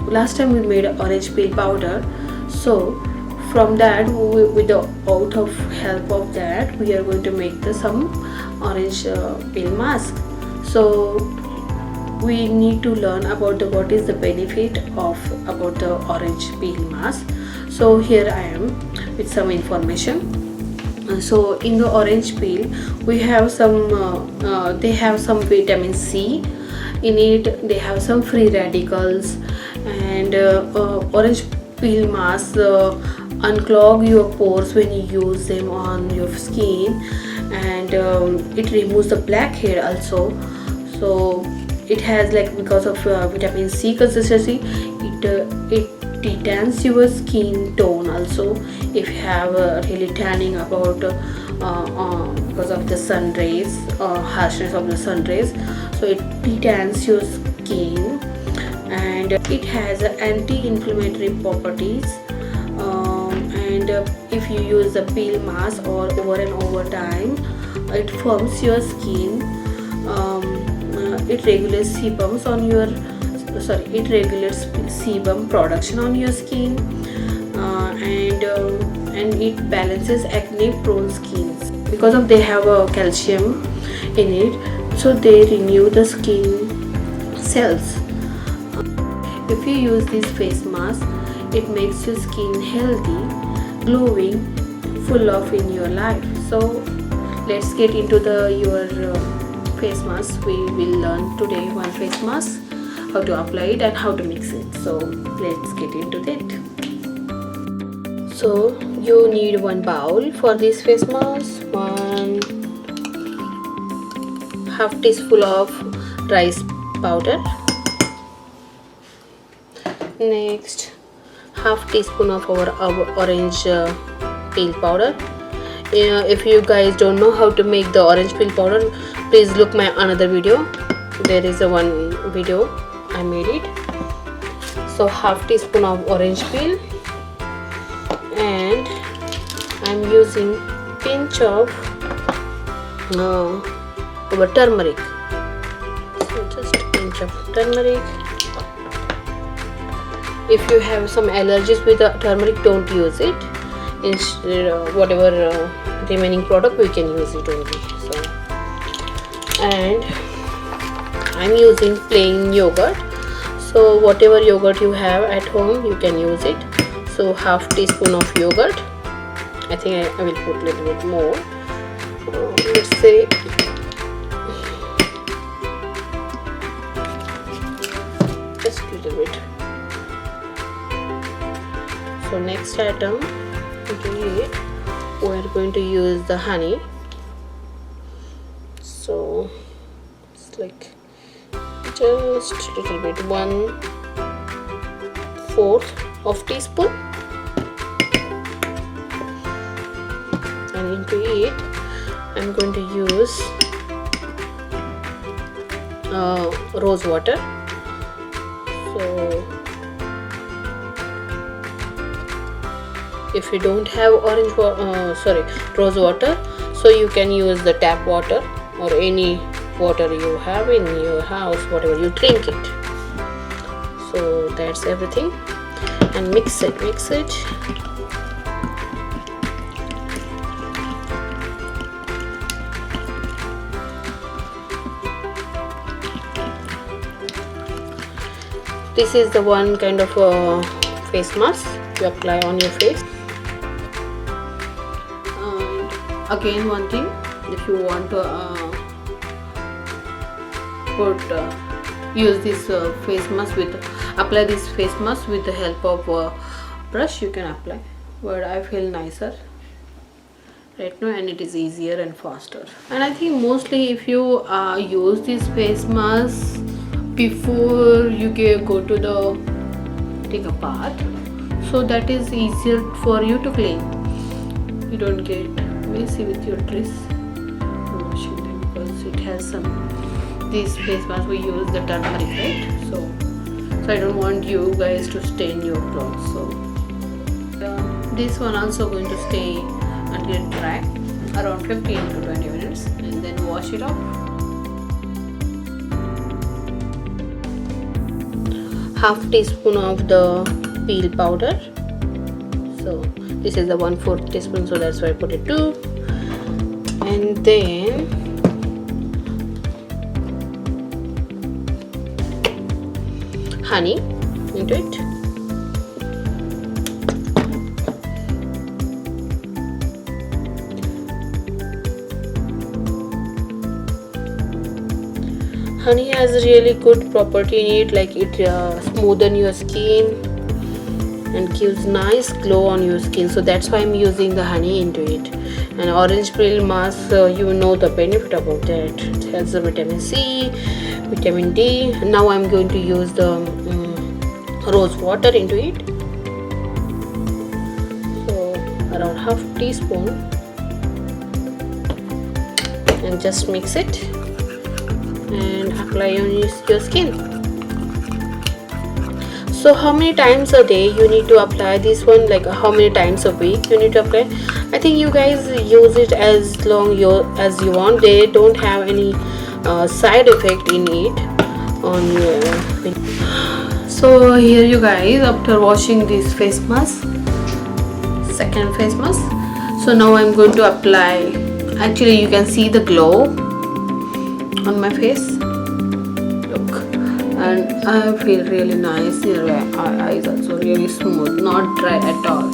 last time we made orange peel powder, so from that with the out of help of that we are going to make some orange peel mask. So we need to learn about what is the benefit of about the orange peel mask. So here I am with some information. So in the orange peel we have some they have some vitamin C in it, they have some free radicals, and orange peel mask unclog your pores when you use them on your skin, and it removes the blackhead also. So it has like, because of vitamin C consistency, it detans your skin tone also. If you have really tanning about because of the sun rays, harshness of the sun rays, so it detans your skin, and it has anti-inflammatory properties. And if you use the peel mask or over and over time, it firms your skin. It regulates sebums on your it regulates sebum production on your skin, and it balances acne prone skins because of they have a calcium in it, so they renew the skin cells. If you use this face mask, it makes your skin healthy, glowing, full of in your life. So let's get into your face mask. We will learn today one face mask, how to apply it and how to mix it. So let's get into that. So you need one bowl for this face mask, 1/2 teaspoon of rice powder, next 1/2 teaspoon of our orange peel powder. If you guys don't know how to make the orange peel powder, please look my another video. There is a one video I made it. So 1/2 teaspoon of orange peel, and I'm using pinch of our turmeric. So just pinch of turmeric. If you have some allergies with the turmeric, don't use it. Instead, whatever remaining product we can use it only. So, and I'm using plain yogurt. So whatever yogurt you have at home, you can use it. So 1/2 teaspoon of yogurt. I think I will put a little bit more. Let's say just a little bit. So next item, we are going to use the honey. So it's like just a little bit, 1/4 of teaspoon, and into it I'm going to use rose water. So if you don't have rose water, so you can use the tap water or any water you have in your house, whatever you drink it. So that's everything, and mix it. This is the one kind of face mask you apply on your face. And again, one thing, if you want to use this face mask apply this face mask with the help of brush, you can apply, but I feel nicer right now, and it is easier and faster. And I think mostly if you use this face mask before you go to take a bath, so that is easier for you to clean. You don't get messy with your dress washing them, because it has some, this face mask we use the turmeric, right? So I don't want you guys to stain your clothes. So this one also going to stay until dry around 15 to 20 minutes, and then wash it off. half teaspoon of the peel powder. So this is the 1/4 teaspoon, so that's why I put it 2. And then honey into it. Honey has a really good property in it, like it smoothen your skin and gives nice glow on your skin, so that's why I'm using the honey into it. And orange peel mask, you know the benefit about that. It has the vitamin C, vitamin D. And now I'm going to use the rose water into it. So around half teaspoon, and just mix it and apply on your skin. So how many times a day you need to apply this one, like how many times a week you need to apply? I think you guys use it as long as you want. They don't have any side effect in it on your skin. So here you guys, after washing this face mask, second face mask, so now I'm going to apply. Actually you can see the glow on my face. Look, and I feel really nice. Your eyes also really smooth, not dry at all.